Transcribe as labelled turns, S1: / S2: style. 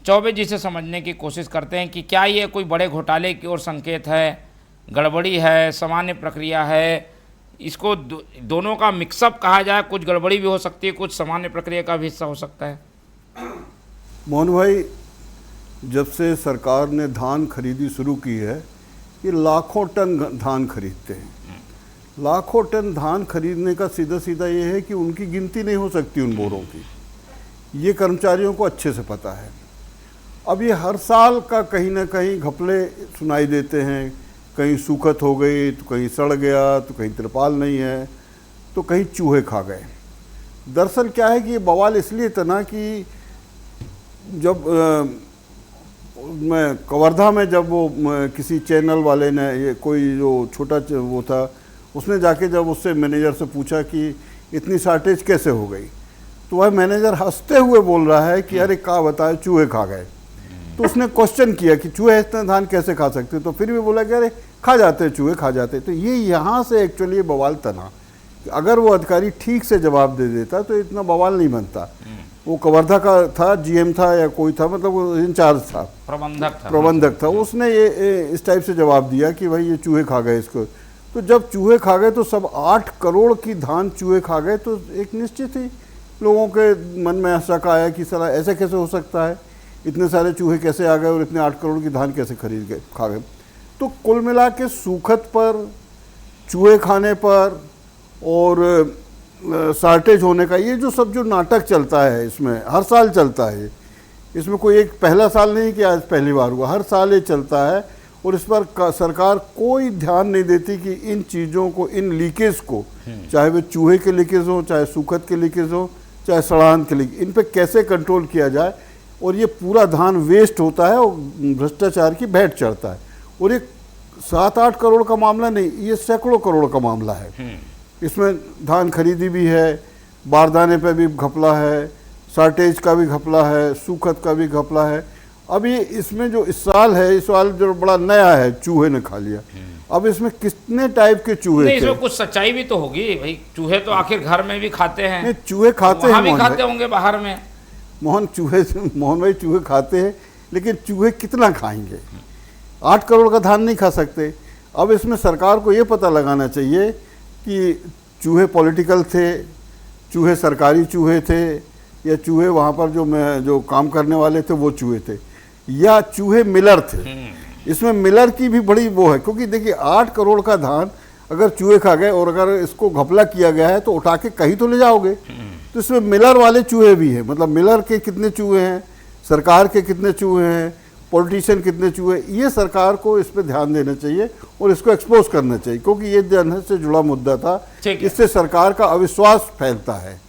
S1: चौबे जी से समझने की कोशिश करते हैं कि क्या ये कोई बड़े घोटाले की ओर संकेत है, गड़बड़ी है, सामान्य प्रक्रिया है, इसको दोनों का मिक्सअप कहा जाए, कुछ गड़बड़ी भी हो सकती है, कुछ सामान्य प्रक्रिया का भी हिस्सा हो सकता है।
S2: मोहन भाई, जब से सरकार ने धान खरीदी शुरू की है, ये लाखों टन धान खरीदते हैं। लाखों टन धान खरीदने का सीधा सीधा ये है कि उनकी गिनती नहीं हो सकती उन बोरों की। ये कर्मचारियों को अच्छे से पता है। अब ये हर साल का कहीं ना कहीं घपले सुनाई देते हैं, कहीं सूखत हो गई तो कहीं सड़ गया, तो कहीं तिरपाल नहीं है, तो कहीं चूहे खा गए। दरअसल क्या है कि ये बवाल इसलिए तना कि जब मैं कवर्धा में, जब वो किसी चैनल वाले ने, ये कोई जो छोटा वो था, उसने जाके जब उससे मैनेजर से पूछा कि इतनी शार्टेज कैसे हो गई, तो वह मैनेजर हंसते हुए बोल रहा है कि अरे क्या बताए, चूहे खा गए। तो उसने क्वेश्चन किया कि चूहे इतना धान कैसे खा सकते, तो फिर भी बोला कि अरे खा जाते, चूहे खा जाते। तो ये यहाँ से एक्चुअली बवाल तना। अगर वो अधिकारी ठीक से जवाब दे देता तो इतना बवाल नहीं बनता। वो कवर्धा का था, जीएम था या कोई था, मतलब वो इंचार्ज था, प्रबंधक था। उसने ये इस टाइप से जवाब दिया कि भाई ये चूहे खा गए इसको। तो जब चूहे खा गए तो सब 8 करोड़ की धान चूहे खा गए, तो एक निश्चित ही लोगों के मन में शक आया कि साला ऐसे कैसे हो सकता है, इतने सारे चूहे कैसे आ गए और इतने 8 करोड़ की धान कैसे खरीद गए, खा गए। तो कुल मिला के सूखत पर, चूहे खाने पर और शार्टेज होने का, ये जो सब जो नाटक चलता है, इसमें हर साल चलता है। इसमें कोई एक पहला साल नहीं कि आज पहली बार हुआ, हर साल ये चलता है। और इस पर सरकार कोई ध्यान नहीं देती कि इन चीज़ों को, इन लीकेज को, चाहे वे चूहे के लीकेज हो, चाहे सूखत के लीकेज हो, चाहे सड़ान के लीकेज, इन पे कैसे कंट्रोल किया जाए। और ये पूरा धान वेस्ट होता है और भ्रष्टाचार की भेंट चढ़ता है। और ये 7-8 करोड़ का मामला नहीं, ये सैकड़ों करोड़ का मामला है। इसमें धान खरीदी भी है, बारदाने पे भी घपला है, शार्टेज का भी घपला है, सूखत का भी घपला है। अभी इसमें जो इस साल है, इस साल जो बड़ा नया है, चूहे ने खा लिया। अब इसमें कितने टाइप के चूहे थे?
S1: इसमें कुछ सच्चाई भी तो होगी भाई, चूहे तो आखिर घर में भी खाते हैं।
S2: नहीं, चूहे खाते हैं,
S1: भी खाते होंगे बाहर में।
S2: मोहन भाई चूहे खाते हैं, लेकिन चूहे कितना खाएंगे? 8 करोड़ का धान नहीं खा सकते। अब इसमें सरकार को ये पता लगाना चाहिए कि चूहे पॉलिटिकल थे, चूहे सरकारी चूहे थे, या चूहे वहाँ पर जो काम करने वाले थे वो चूहे थे, या चूहे मिलर थे। इसमें मिलर की भी बड़ी वो है, क्योंकि देखिए 8 करोड़ का धान अगर चूहे खा गए और अगर इसको घपला किया गया है तो उठा के कहीं तो ले जाओगे। तो इसमें मिलर वाले चूहे भी हैं, मतलब मिलर के कितने चूहे हैं, सरकार के कितने चूहे हैं, पॉलिटिशियन कितने चूहे, ये सरकार को इस पर ध्यान देना चाहिए और इसको एक्सपोज करना चाहिए, क्योंकि ये जनहित से जुड़ा मुद्दा था। इससे सरकार का अविश्वास फैलता है।